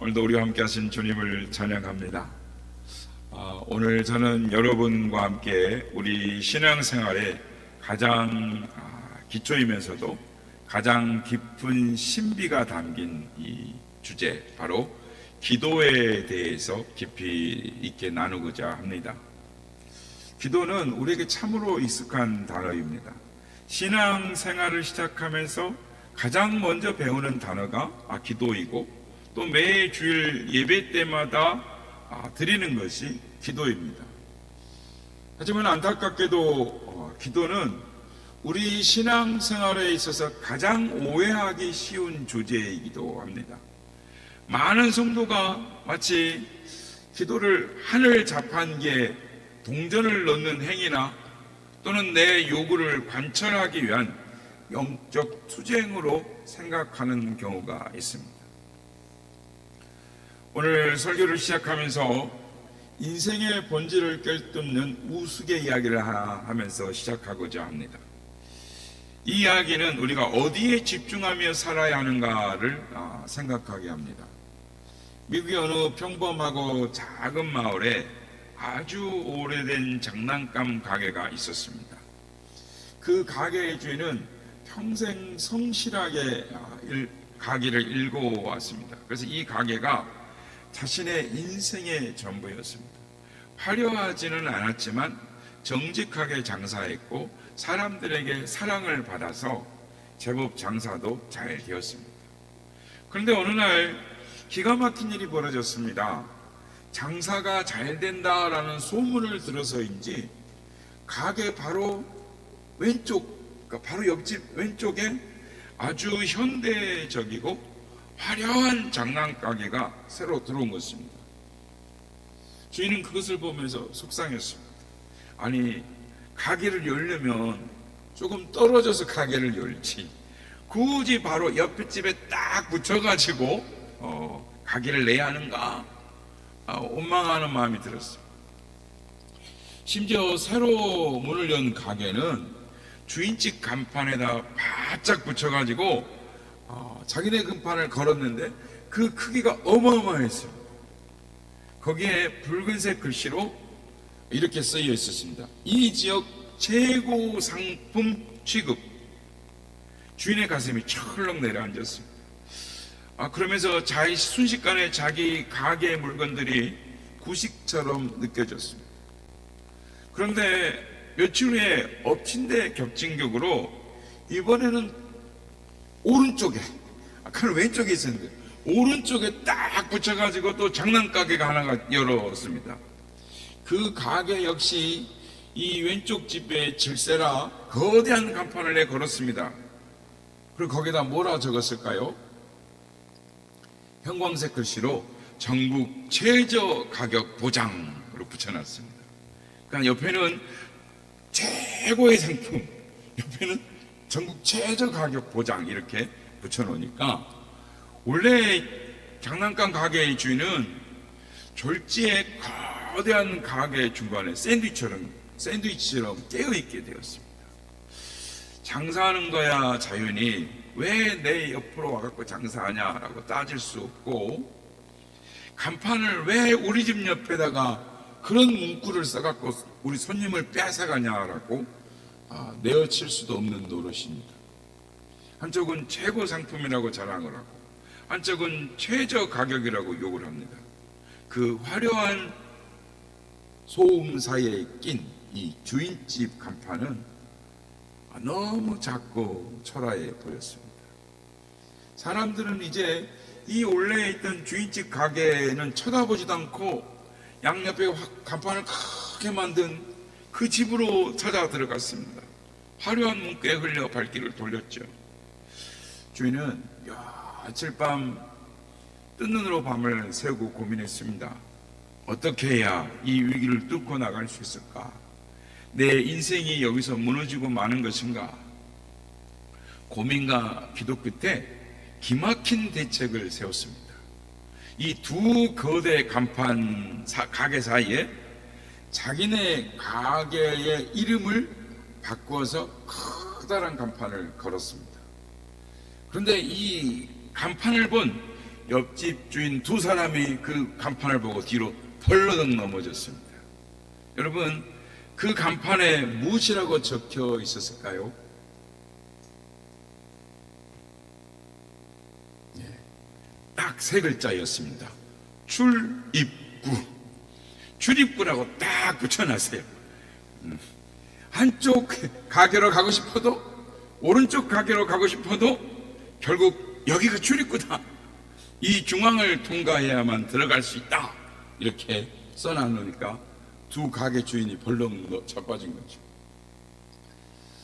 오늘도 우리와 함께 하신 주님을 찬양합니다. 오늘 저는 여러분과 함께 우리 신앙생활에 가장 기초이면서도 가장 깊은 신비가 담긴 이 주제, 바로 기도에 대해서 깊이 있게 나누고자 합니다. 기도는 우리에게 참으로 익숙한 단어입니다. 신앙생활을 시작하면서 가장 먼저 배우는 단어가 기도이고, 또 매 주일 예배 때마다 드리는 것이 기도입니다. 하지만 안타깝게도 기도는 우리 신앙생활에 있어서 가장 오해하기 쉬운 주제이기도 합니다. 많은 성도가 마치 기도를 하늘 자판기에 동전을 넣는 행위나 또는 내 요구를 관철하기 위한 영적 투쟁으로 생각하는 경우가 있습니다. 오늘 설교를 시작하면서 인생의 본질을 꿰뚫는 우스개 이야기를 하면서 시작하고자 합니다. 이 이야기는 우리가 어디에 집중하며 살아야 하는가를 생각하게 합니다. 미국의 어느 평범하고 작은 마을에 아주 오래된 장난감 가게가 있었습니다. 그 가게의 주인은 평생 성실하게 가게를 일궈왔습니다. 그래서 이 가게가 자신의 인생의 전부였습니다. 화려하지는 않았지만 정직하게 장사했고 사람들에게 사랑을 받아서 제법 장사도 잘 되었습니다. 그런데 어느 날 기가 막힌 일이 벌어졌습니다. 장사가 잘 된다라는 소문을 들어서인지 가게 바로 왼쪽, 바로 옆집 왼쪽에 아주 현대적이고 화려한 장난가게가 새로 들어온 것입니다. 주인은 그것을 보면서 속상했습니다. 아니, 가게를 열려면 조금 떨어져서 가게를 열지, 굳이 바로 옆에 집에 딱 붙여가지고 가게를 내야 하는가, 원망하는 마음이 들었습니다. 심지어 새로 문을 연 가게는 주인집 간판에다 바짝 붙여가지고 자기네 간판을 걸었는데 그 크기가 어마어마했어요. 거기에 붉은색 글씨로 이렇게 쓰여 있었습니다. 이 지역 최고 상품 취급. 주인의 가슴이 철렁 내려앉았습니다. 그러면서 순식간에 자기 가게의 물건들이 구식처럼 느껴졌습니다. 그런데 며칠 후에 엎친 데 겹친 격으로 이번에는 오른쪽에, 아까는 왼쪽에 있었는데 오른쪽에 딱 붙여가지고 또 장난가게가 하나가 열었습니다. 그 가게 역시 이 왼쪽 집에 질세라 거대한 간판을 내 걸었습니다. 그리고 거기다 뭐라 적었을까요? 형광색 글씨로 전국 최저 가격 보장으로 붙여놨습니다. 그러니까 옆에는 최고의 상품, 옆에는 전국 최저 가격 보장 이렇게 붙여놓으니까, 원래 장난감 가게의 주인은 졸지에 거대한 가게 중간에 샌드위치처럼 깨어있게 되었습니다. 장사하는 거야 자연히 왜 내 옆으로 와갖고 장사하냐라고 따질 수 없고, 간판을 왜 우리 집 옆에다가 그런 문구를 써갖고 우리 손님을 뺏어가냐라고 내어칠 수도 없는 노릇입니다. 한쪽은 최고 상품이라고 자랑을 하고 한쪽은 최저 가격이라고 욕을 합니다. 그 화려한 소음 사이에 낀 이 주인집 간판은 너무 작고 초라해 보였습니다. 사람들은 이제 이 원래 있던 주인집 가게는 쳐다보지도 않고 양옆에 간판을 크게 만든 그 집으로 찾아 들어갔습니다. 화려한 문구에 흘려 발길을 돌렸죠. 주인은 며칠 밤 뜬 눈으로 밤을 새우고 고민했습니다. 어떻게 해야 이 위기를 뚫고 나갈 수 있을까? 내 인생이 여기서 무너지고 마는 것인가? 고민과 기도 끝에 기막힌 대책을 세웠습니다. 이 두 거대 간판 가게 사이에 자기네 가게의 이름을 바꾸어서 커다란 간판을 걸었습니다. 그런데 이 간판을 본 옆집 주인 두 사람이 그 간판을 보고 뒤로 덜러덩 넘어졌습니다. 여러분, 그 간판에 무엇이라고 적혀 있었을까요? 딱 세 글자였습니다. 출입구. 출입구라고 딱 붙여놨어요. 한쪽 가게로 가고 싶어도, 오른쪽 가게로 가고 싶어도 결국 여기가 출입구다. 이 중앙을 통과해야만 들어갈 수 있다. 이렇게 써놔놓으니까 두 가게 주인이 벌렁 자빠진 거죠.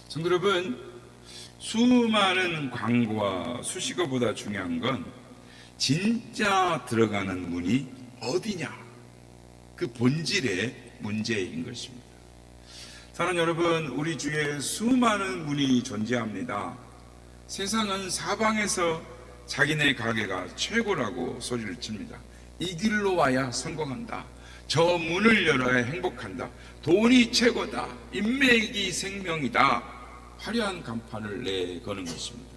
성도 여러분, 수많은 광고와 수식어보다 중요한 건 진짜 들어가는 문이 어디냐, 그 본질의 문제인 것입니다. 사랑하는 여러분, 우리 주위에 수많은 문이 존재합니다. 세상은 사방에서 자기네 가게가 최고라고 소리를 칩니다. 이 길로 와야 성공한다. 저 문을 열어야 행복한다. 돈이 최고다. 인맥이 생명이다. 화려한 간판을 내거는 것입니다.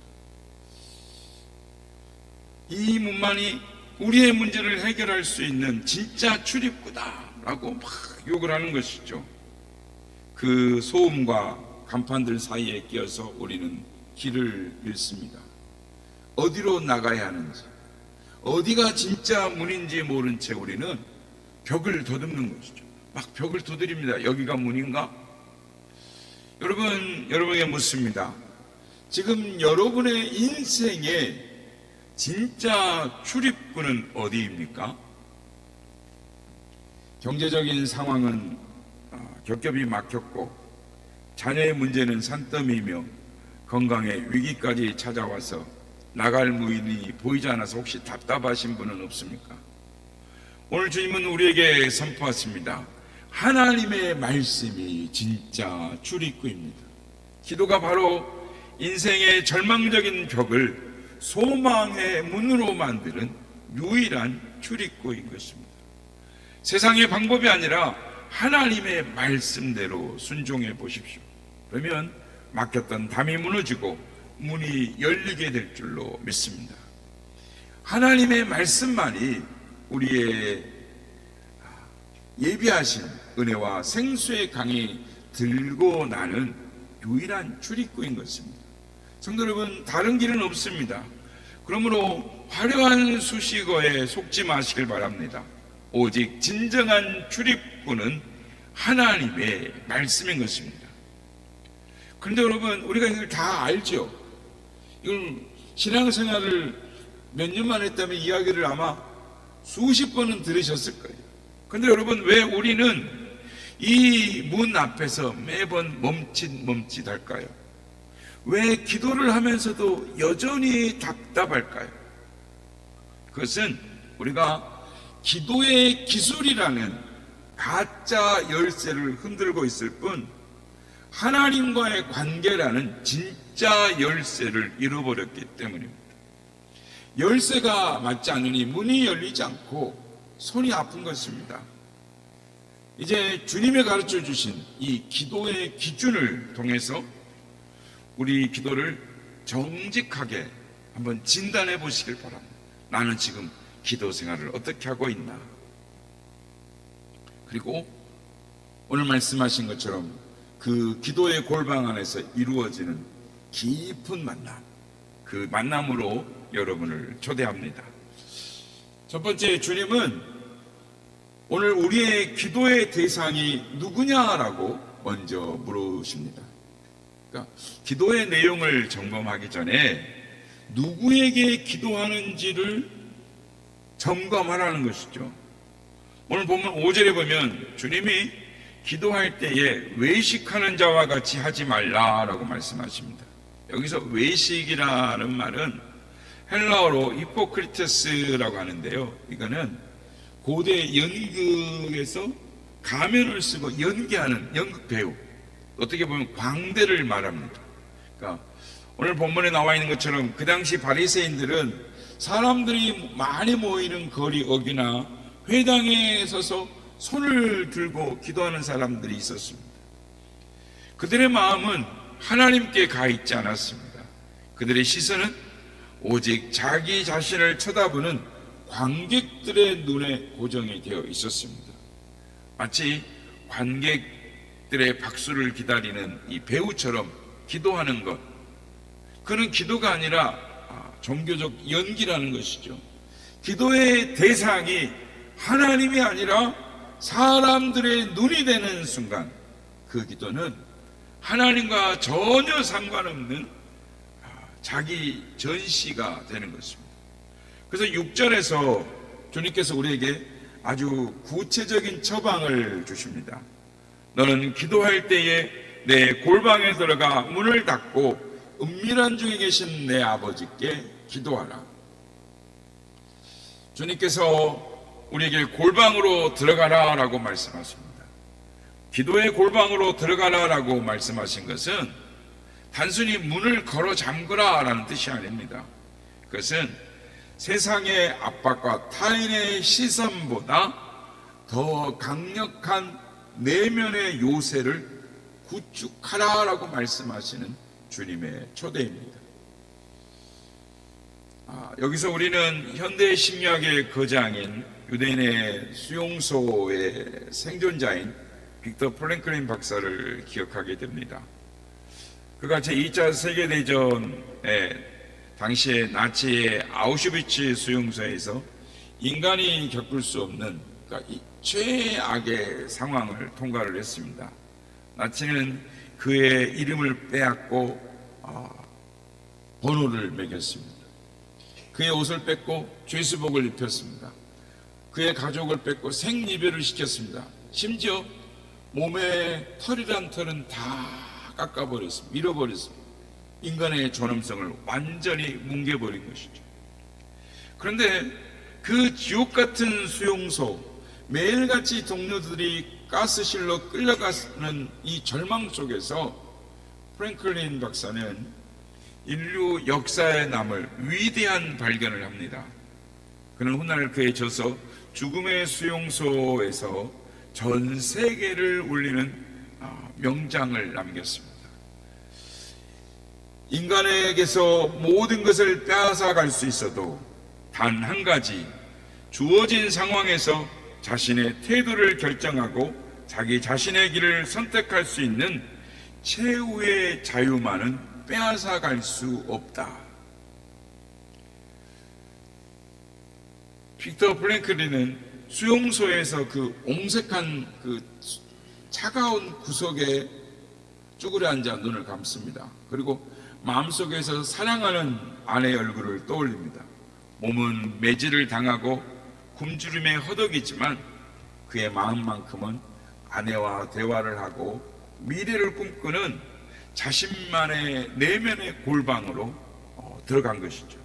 이 문만이 우리의 문제를 해결할 수 있는 진짜 출입구다라고 막 욕을 하는 것이죠. 그 소음과 간판들 사이에 끼어서 우리는 길을 잃습니다. 어디로 나가야 하는지, 어디가 진짜 문인지 모른 채 우리는 벽을 더듬는 것이죠. 막 벽을 두드립니다. 여기가 문인가? 여러분에게 묻습니다. 지금 여러분의 인생의 진짜 출입구는 어디입니까? 경제적인 상황은 겹겹이 막혔고, 자녀의 문제는 산더미이며 건강의 위기까지 찾아와서 나갈 문이 보이지 않아서 혹시 답답하신 분은 없습니까? 오늘 주님은 우리에게 선포하십니다. 하나님의 말씀이 진짜 출입구입니다. 기도가 바로 인생의 절망적인 벽을 소망의 문으로 만드는 유일한 출입구인 것입니다. 세상의 방법이 아니라 하나님의 말씀대로 순종해 보십시오. 그러면 막혔던 담이 무너지고 문이 열리게 될 줄로 믿습니다. 하나님의 말씀만이 우리의 예비하신 은혜와 생수의 강이 들고 나는 유일한 출입구인 것입니다. 성도 여러분, 다른 길은 없습니다. 그러므로 화려한 수식어에 속지 마시길 바랍니다. 오직 진정한 출입구는 하나님의 말씀인 것입니다. 그런데 여러분, 우리가 이걸 다 알죠. 이걸 신앙생활을 몇 년만 했다면 이야기를 아마 수십 번은 들으셨을 거예요. 그런데 여러분, 왜 우리는 이 문 앞에서 매번 멈칫할까요? 왜 기도를 하면서도 여전히 답답할까요? 그것은 우리가 기도의 기술이라는 가짜 열쇠를 흔들고 있을 뿐 하나님과의 관계라는 진짜 열쇠를 잃어버렸기 때문입니다. 열쇠가 맞지 않으니 문이 열리지 않고 손이 아픈 것입니다. 이제 주님이 가르쳐 주신 이 기도의 기준을 통해서 우리 기도를 정직하게 한번 진단해 보시길 바랍니다. 나는 지금 기도 생활을 어떻게 하고 있나? 그리고 오늘 말씀하신 것처럼 그 기도의 골방 안에서 이루어지는 깊은 만남, 그 만남으로 여러분을 초대합니다. 첫 번째, 주님은 오늘 우리의 기도의 대상이 누구냐라고 먼저 물으십니다. 그러니까 기도의 내용을 점검하기 전에 누구에게 기도하는지를 점검하라는 것이죠. 오늘 보면 5절에 보면 주님이 기도할 때에 외식하는 자와 같이 하지 말라라고 말씀하십니다. 여기서 외식이라는 말은 헬라어로 히포크리테스라고 하는데요. 이거는 고대 연극에서 가면을 쓰고 연기하는 연극 배우, 어떻게 보면 광대를 말합니다. 그러니까 오늘 본문에 나와 있는 것처럼 그 당시 바리새인들은 사람들이 많이 모이는 거리 어귀나 회당에 서서 손을 들고 기도하는 사람들이 있었습니다. 그들의 마음은 하나님께 가 있지 않았습니다. 그들의 시선은 오직 자기 자신을 쳐다보는 관객들의 눈에 고정이 되어 있었습니다. 마치 관객들의 박수를 기다리는 이 배우처럼 기도하는 것, 그는 기도가 아니라 종교적 연기라는 것이죠. 기도의 대상이 하나님이 아니라 사람들의 눈이 되는 순간 그 기도는 하나님과 전혀 상관없는 자기 전시가 되는 것입니다. 그래서 6절에서 주님께서 우리에게 아주 구체적인 처방을 주십니다. 너는 기도할 때에 내 골방에 들어가 문을 닫고 은밀한 중에 계신 내 아버지께 기도하라. 주님께서 우리에게 골방으로 들어가라 라고 말씀하십니다. 기도의 골방으로 들어가라 라고 말씀하신 것은 단순히 문을 걸어 잠그라 라는 뜻이 아닙니다. 그것은 세상의 압박과 타인의 시선보다 더 강력한 내면의 요새를 구축하라 라고 말씀하시는 주님의 초대입니다. 여기서 우리는 현대 심리학의 거장인 유대인의 수용소의 생존자인 빅터 프랭클린 박사를 기억하게 됩니다. 그가 제2차 세계대전에 당시에 나치의 아우슈비츠 수용소에서 인간이 겪을 수 없는 최악의 상황을 통과를 했습니다. 나치는 그의 이름을 빼앗고 번호를 매겼습니다. 그의 옷을 뺏고 죄수복을 입혔습니다. 그의 가족을 뺏고 생이별을 시켰습니다. 심지어 몸에 털이란 털은 다 깎아버렸습니다. 밀어버렸습니다. 인간의 존엄성을 완전히 뭉개버린 것이죠. 그런데 그 지옥 같은 수용소, 매일같이 동료들이 가스실로 끌려가는 이 절망 속에서 프랭클린 박사는 인류 역사에 남을 위대한 발견을 합니다. 그는 훗날 그의 저서 죽음의 수용소에서 전 세계를 울리는 명장을 남겼습니다. 인간에게서 모든 것을 빼앗아 갈 수 있어도 단 한 가지, 주어진 상황에서 자신의 태도를 결정하고 자기 자신의 길을 선택할 수 있는 최후의 자유만은 빼앗아 갈 수 없다. 빅터 프랭클린은 수용소에서 그 옹색한 그 차가운 구석에 쭈그려 앉아 눈을 감습니다. 그리고 마음속에서 사랑하는 아내의 얼굴을 떠올립니다. 몸은 매질을 당하고 굶주림에 허덕이지만 그의 마음만큼은 아내와 대화를 하고 미래를 꿈꾸는 자신만의 내면의 골방으로 들어간 것이죠.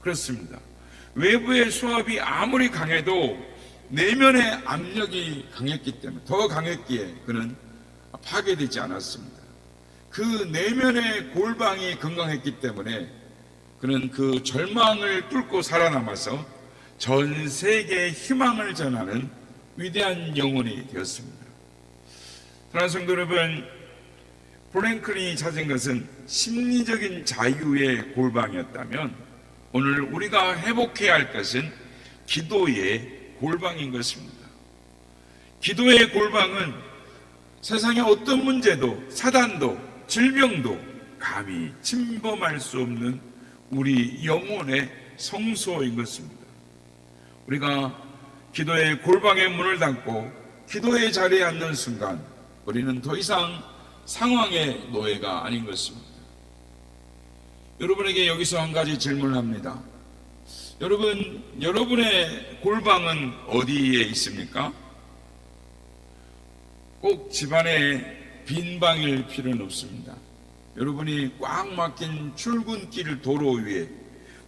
그렇습니다. 외부의 수압이 아무리 강해도 내면의 압력이 강했기 때문에, 더 강했기에 그는 파괴되지 않았습니다. 그 내면의 골방이 건강했기 때문에 그는 그 절망을 뚫고 살아남아서 전 세계에 희망을 전하는 위대한 영혼이 되었습니다. 사랑하는 성도 여러분, 프랭클린이 찾은 것은 심리적인 자유의 골방이었다면 오늘 우리가 회복해야 할 것은 기도의 골방인 것입니다. 기도의 골방은 세상의 어떤 문제도, 사단도, 질병도 감히 침범할 수 없는 우리 영혼의 성소인 것입니다. 우리가 기도의 골방의 문을 닫고 기도의 자리에 앉는 순간 우리는 더 이상 상황의 노예가 아닌 것입니다. 여러분에게 여기서 한 가지 질문을 합니다. 여러분, 여러분의 골방은 어디에 있습니까? 꼭 집안에 빈 방일 필요는 없습니다. 여러분이 꽉 막힌 출근길 도로 위에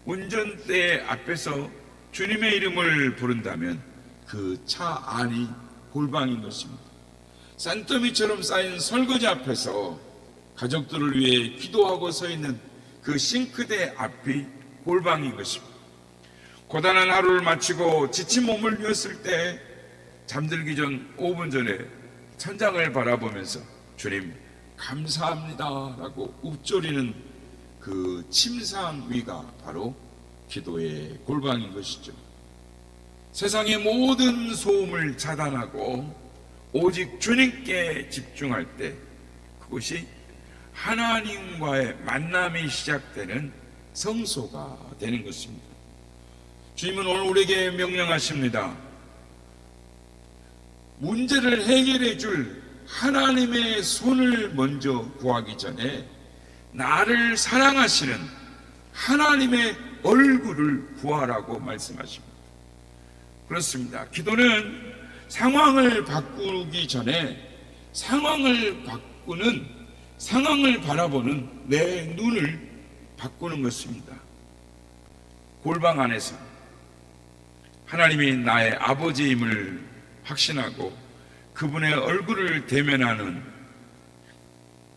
운전대 앞에서 주님의 이름을 부른다면 그 차 안이 골방인 것입니다. 산더미처럼 쌓인 설거지 앞에서 가족들을 위해 기도하고 서 있는 그 싱크대 앞이 골방인 것입니다. 고단한 하루를 마치고 지친 몸을 누웠을 때 잠들기 전 5분 전에 천장을 바라보면서 주님 감사합니다 라고 읊조리는 그 침상 위가 바로 기도의 골방인 것이죠. 세상의 모든 소음을 차단하고 오직 주님께 집중할 때 그것이 하나님과의 만남이 시작되는 성소가 되는 것입니다. 주님은 오늘 우리에게 명령하십니다. 문제를 해결해 줄 하나님의 손을 먼저 구하기 전에 나를 사랑하시는 하나님의 얼굴을 구하라고 말씀하십니다. 그렇습니다. 기도는 상황을 바꾸기 전에 상황을 바라보는 내 눈을 바꾸는 것입니다. 골방 안에서 하나님이 나의 아버지임을 확신하고 그분의 얼굴을 대면하는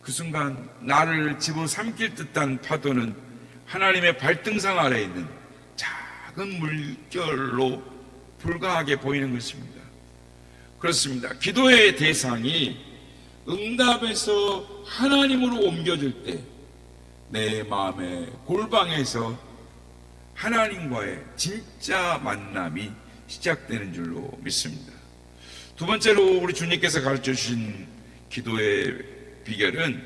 그 순간 나를 집어삼킬 듯한 파도는 하나님의 발등상 아래에 있는 작은 물결로 불과하게 보이는 것입니다. 그렇습니다. 기도의 대상이 응답에서 하나님으로 옮겨질 때 내 마음의 골방에서 하나님과의 진짜 만남이 시작되는 줄로 믿습니다. 두 번째로 우리 주님께서 가르쳐 주신 기도의 비결은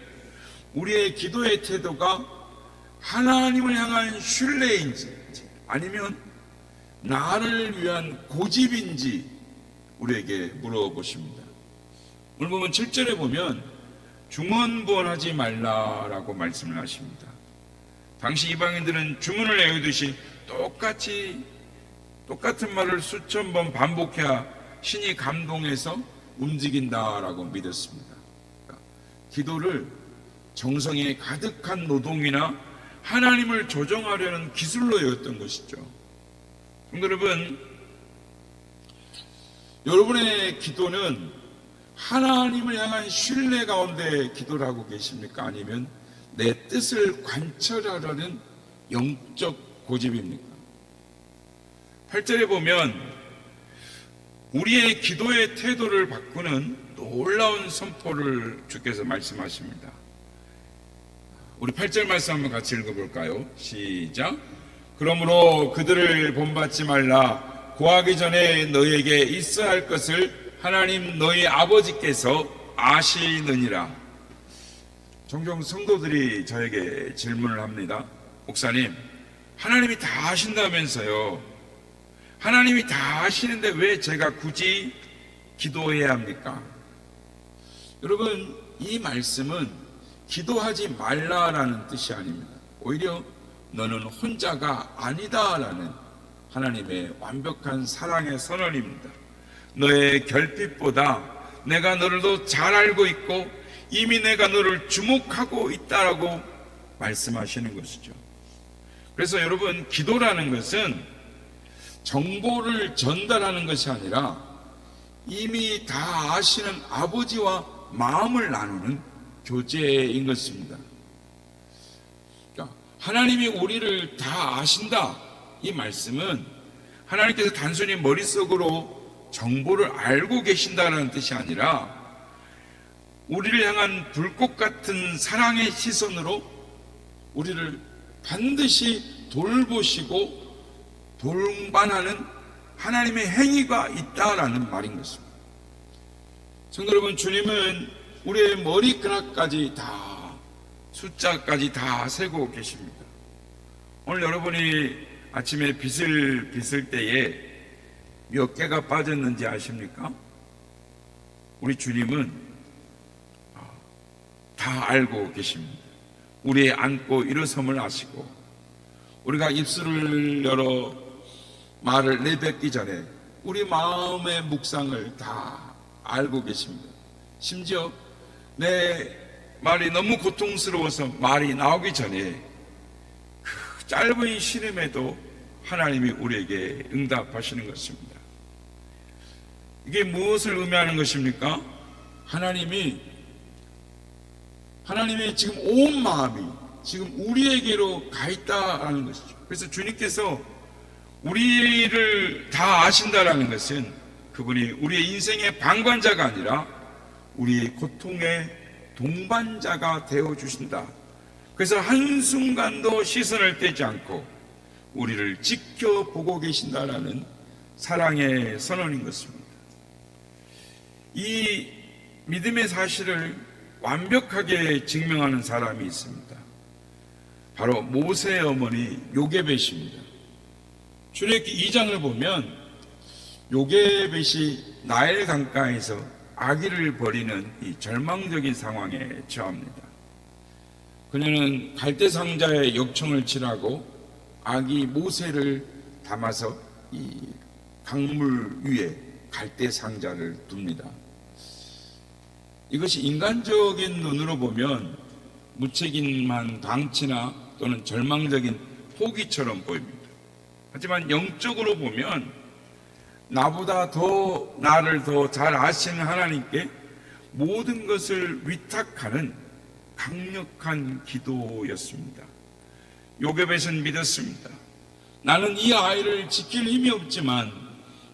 우리의 기도의 태도가 하나님을 향한 신뢰인지 아니면 나를 위한 고집인지 우리에게 물어보십니다. 오늘 보면 7절에 보면 중언부언하지 말라라고 말씀을 하십니다. 당시 이방인들은 주문을 외우듯이 똑같은 말을 수천 번 반복해야 신이 감동해서 움직인다라고 믿었습니다. 기도를 정성에 가득한 노동이나 하나님을 조정하려는 기술로 여겼던 것이죠. 여러분, 여러분의 기도는 하나님을 향한 신뢰 가운데 기도를 하고 계십니까? 아니면 내 뜻을 관철하려는 영적 고집입니까? 8절에 보면 우리의 기도의 태도를 바꾸는 놀라운 선포를 주께서 말씀하십니다. 우리 8절 말씀 한번 같이 읽어볼까요? 시작. 그러므로 그들을 본받지 말라. 구하기 전에 너희에게 있어야 할 것을 하나님 너희 아버지께서 아시느니라. 종종 성도들이 저에게 질문을 합니다. 목사님, 하나님이 다 아신다면서요. 하나님이 다 아시는데 왜 제가 굳이 기도해야 합니까? 여러분, 이 말씀은 기도하지 말라라는 뜻이 아닙니다. 오히려 너는 혼자가 아니다라는 하나님의 완벽한 사랑의 선언입니다. 너의 결핍보다 내가 너를 더 잘 알고 있고 이미 내가 너를 주목하고 있다라고 말씀하시는 것이죠. 그래서 여러분, 기도라는 것은 정보를 전달하는 것이 아니라 이미 다 아시는 아버지와 마음을 나누는 교제인 것입니다. 그러니까 하나님이 우리를 다 아신다, 이 말씀은 하나님께서 단순히 머릿속으로 정보를 알고 계신다는 뜻이 아니라 우리를 향한 불꽃 같은 사랑의 시선으로 우리를 반드시 돌보시고 동반하는 하나님의 행위가 있다라는 말인 것입니다. 성도 여러분, 주님은 우리의 머리카락까지 다, 숫자까지 다 세고 계십니다. 오늘 여러분이 아침에 빗을 빗을 때에 몇 개가 빠졌는지 아십니까? 우리 주님은 다 알고 계십니다. 우리의 앉고 일어섬을 아시고 우리가 입술을 열어 말을 내뱉기 전에 우리 마음의 묵상을 다 알고 계십니다. 심지어 내 말이 너무 고통스러워서 말이 나오기 전에 그 짧은 시름에도 하나님이 우리에게 응답하시는 것입니다. 이게 무엇을 의미하는 것입니까? 하나님이 지금 온 마음이 지금 우리에게로 가 있다라는 것이죠. 그래서 주님께서 우리를 다 아신다라는 것은 그분이 우리의 인생의 방관자가 아니라 우리의 고통의 동반자가 되어주신다. 그래서 한순간도 시선을 떼지 않고 우리를 지켜보고 계신다라는 사랑의 선언인 것입니다. 이 믿음의 사실을 완벽하게 증명하는 사람이 있습니다. 바로 모세의 어머니 요게벳입니다. 출애굽기 2장을 보면 요게벳이 나일 강가에서 아기를 버리는 이 절망적인 상황에 처합니다. 그녀는 갈대상자에 역청을 칠하고 아기 모세를 담아서 이 강물 위에 갈대상자를 둡니다. 이것이 인간적인 눈으로 보면 무책임한 방치나 또는 절망적인 포기처럼 보입니다. 하지만 영적으로 보면 나보다 더 나를 더 잘 아시는 하나님께 모든 것을 위탁하는 강력한 기도였습니다. 요게벳은 믿었습니다. 나는 이 아이를 지킬 힘이 없지만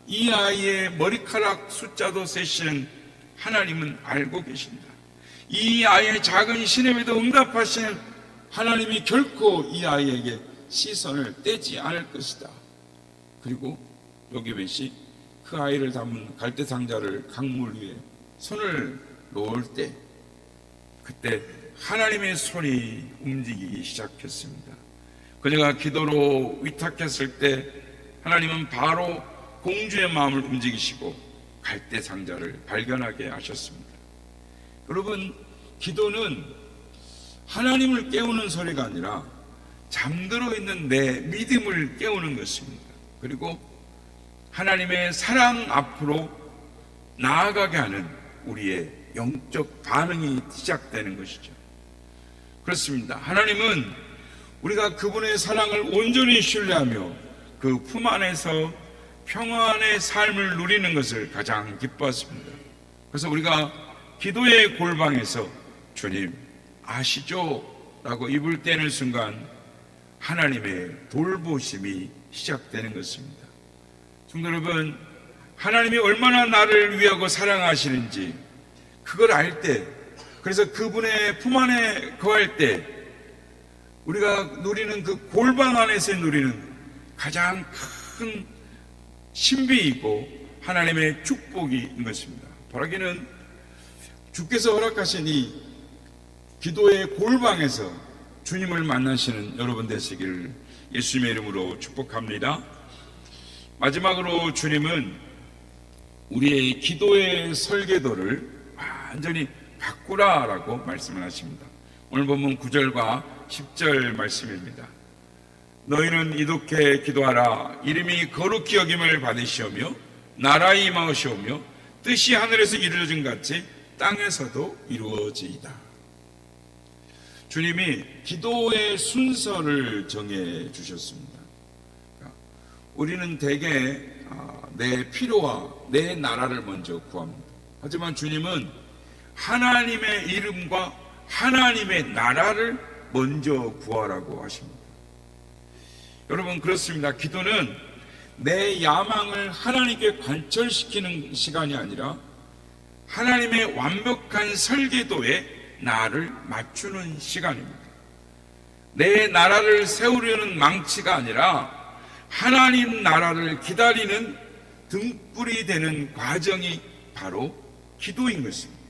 이 아이의 머리카락 숫자도 세시는 하나님은 알고 계신다. 이 아이의 작은 신음에도 응답하시는 하나님이 결코 이 아이에게 시선을 떼지 않을 것이다. 그리고 요게벳이 그 아이를 담은 갈대상자를 강물 위에 손을 놓을 때 그때 하나님의 손이 움직이기 시작했습니다. 그녀가 기도로 위탁했을 때 하나님은 바로 공주의 마음을 움직이시고 갈대상자를 발견하게 하셨습니다. 여러분, 기도는 하나님을 깨우는 소리가 아니라 잠들어 있는 내 믿음을 깨우는 것입니다. 그리고 하나님의 사랑 앞으로 나아가게 하는 우리의 영적 반응이 시작되는 것이죠. 그렇습니다. 하나님은 우리가 그분의 사랑을 온전히 신뢰하며 그 품 안에서 평안의 삶을 누리는 것을 가장 기뻐했습니다. 그래서 우리가 기도의 골방에서 주님 아시죠? 라고 입을 떼는 순간 하나님의 돌보심이 시작되는 것입니다. 성도 여러분, 하나님이 얼마나 나를 위하고 사랑하시는지 그걸 알 때, 그래서 그분의 품 안에 거할 때 우리가 누리는 그 골방 안에서 누리는 가장 큰 신비이고 하나님의 축복인 것입니다. 바라기는 주께서 허락하신 이 기도의 골방에서 주님을 만나시는 여러분 되시길 예수님의 이름으로 축복합니다. 마지막으로 주님은 우리의 기도의 설계도를 완전히 바꾸라라고 말씀을 하십니다. 오늘 본문 9절과 10절 말씀입니다. 너희는 이렇게 기도하라. 이름이 거룩히 여김을 받으시오며 나라의 임하시오며 뜻이 하늘에서 이루어진 같이 땅에서도 이루어지이다. 주님이 기도의 순서를 정해 주셨습니다. 우리는 대개 내 필요와 내 나라를 먼저 구합니다. 하지만 주님은 하나님의 이름과 하나님의 나라를 먼저 구하라고 하십니다. 여러분, 그렇습니다. 기도는 내 야망을 하나님께 관철시키는 시간이 아니라 하나님의 완벽한 설계도에 나를 맞추는 시간입니다. 내 나라를 세우려는 망치가 아니라 하나님 나라를 기다리는 등불이 되는 과정이 바로 기도인 것입니다.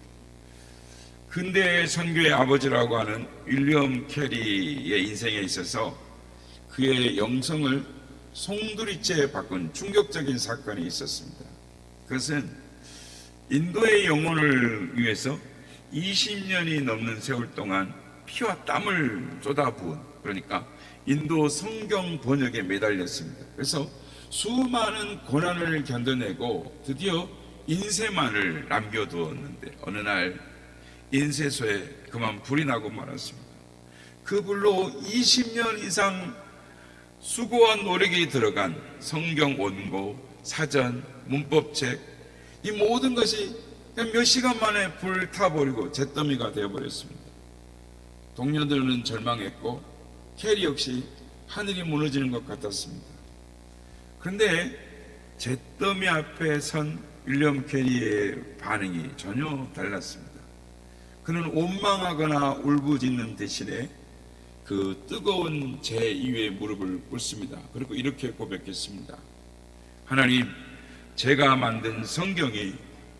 근대 선교의 아버지라고 하는 윌리엄 캐리의 인생에 있어서 그의 영성을 송두리째 바꾼 충격적인 사건이 있었습니다. 그것은 인도의 영혼을 위해서 20년이 넘는 세월 동안 피와 땀을 쏟아부은, 그러니까 인도 성경 번역에 매달렸습니다. 그래서 수많은 고난을 견뎌내고 드디어 인쇄만을 남겨두었는데 어느 날 인쇄소에 그만 불이 나고 말았습니다. 그 불로 20년 이상 수고와 노력이 들어간 성경 원고, 사전, 문법책, 이 모든 것이 그냥 몇 시간 만에 불타버리고 잿더미가 되어버렸습니다. 동료들은 절망했고 캐리 역시 하늘이 무너지는 것 같았습니다. 그런데 잿더미 앞에 선 윌리엄 캐리의 반응이 전혀 달랐습니다. 그는 원망하거나 울부짖는 대신에 그 뜨거운 제 위에 무릎을 꿇습니다. 그리고 이렇게 고백했습니다. 하나님, 제가 만든 성경이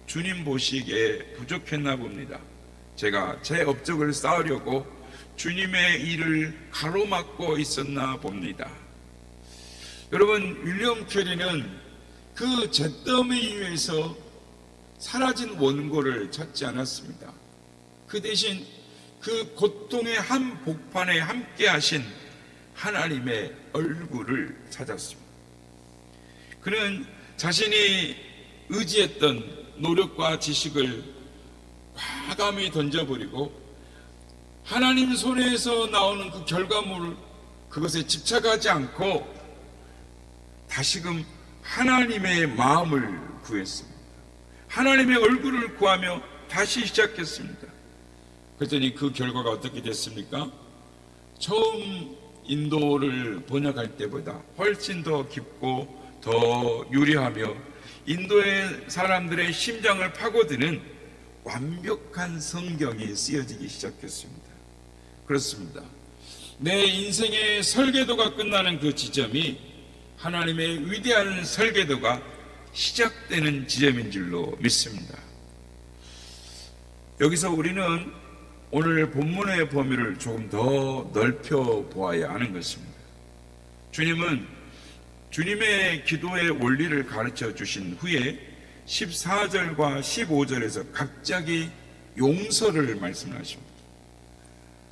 주님 보시기에 부족했나 봅니다. 제가 제 업적을 쌓으려고 주님의 일을 가로막고 있었나 봅니다. 여러분, 윌리엄 캐리는 그 잿더미 위에서 사라진 원고를 찾지 않았습니다. 그 대신 그 고통의 한 복판에 함께 하신 하나님의 얼굴을 찾았습니다. 그는 자신이 의지했던 노력과 지식을 과감히 던져버리고 하나님 손에서 나오는 그 결과물, 그것에 집착하지 않고 다시금 하나님의 마음을 구했습니다. 하나님의 얼굴을 구하며 다시 시작했습니다. 그랬더니 그 결과가 어떻게 됐습니까? 처음 인도를 번역할 때보다 훨씬 더 깊고 더 유리하며 인도의 사람들의 심장을 파고드는 완벽한 성경이 쓰여지기 시작했습니다. 그렇습니다. 내 인생의 설계도가 끝나는 그 지점이 하나님의 위대한 설계도가 시작되는 지점인 줄로 믿습니다. 여기서 우리는 오늘 본문의 범위를 조금 더 넓혀 보아야 하는 것입니다. 주님은 주님의 기도의 원리를 가르쳐 주신 후에 14절과 15절에서 갑자기 용서를 말씀하십니다.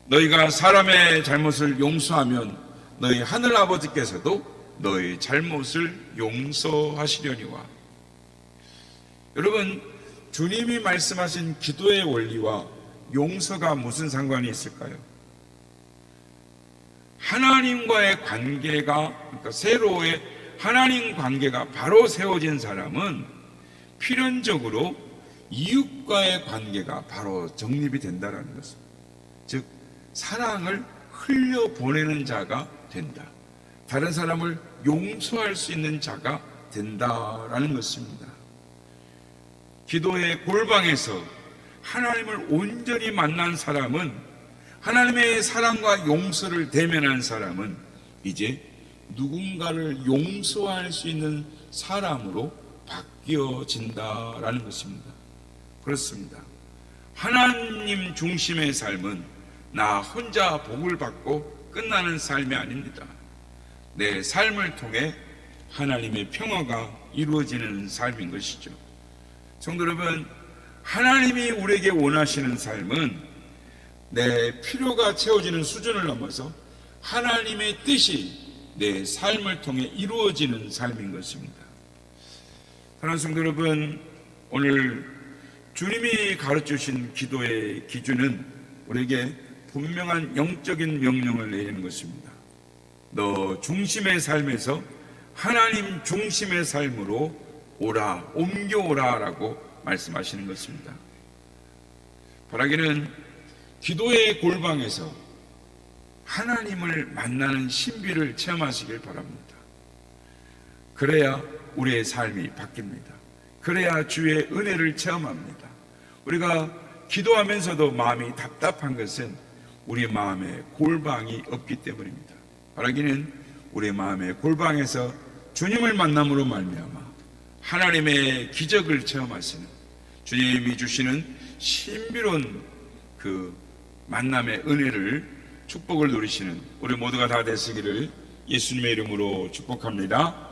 너희가 사람의 잘못을 용서하면 너희 하늘 아버지께서도 너희 잘못을 용서하시려니와. 여러분, 주님이 말씀하신 기도의 원리와 용서가 무슨 상관이 있을까요? 하나님과의 관계가, 그러니까 새로의 하나님 관계가 바로 세워진 사람은 필연적으로 이웃과의 관계가 바로 정립이 된다는 것입니다. 즉, 사랑을 흘려보내는 자가 된다. 다른 사람을 용서할 수 있는 자가 된다라는 것입니다. 기도의 골방에서 하나님을 온전히 만난 사람은, 하나님의 사랑과 용서를 대면한 사람은 이제 누군가를 용서할 수 있는 사람으로 바뀌어진다라는 것입니다. 그렇습니다. 하나님 중심의 삶은 나 혼자 복을 받고 끝나는 삶이 아닙니다. 내 삶을 통해 하나님의 평화가 이루어지는 삶인 것이죠. 성도 여러분, 하나님이 우리에게 원하시는 삶은 내 필요가 채워지는 수준을 넘어서 하나님의 뜻이 내 삶을 통해 이루어지는 삶인 것입니다. 사랑하는 성도 여러분, 오늘 주님이 가르쳐주신 기도의 기준은 우리에게 분명한 영적인 명령을 내리는 것입니다. 너 중심의 삶에서 하나님 중심의 삶으로 오라, 옮겨오라 라고 말씀하시는 것입니다. 바라기는 기도의 골방에서 하나님을 만나는 신비를 체험하시길 바랍니다. 그래야 우리의 삶이 바뀝니다. 그래야 주의 은혜를 체험합니다. 우리가 기도하면서도 마음이 답답한 것은 우리 마음에 골방이 없기 때문입니다. 바라기는 우리 마음의 골방에서 주님을 만남으로 말미암아 하나님의 기적을 체험하시는, 주님이 주시는 신비로운 그 만남의 은혜를, 축복을 누리시는 우리 모두가 다 되시기를 예수님의 이름으로 축복합니다.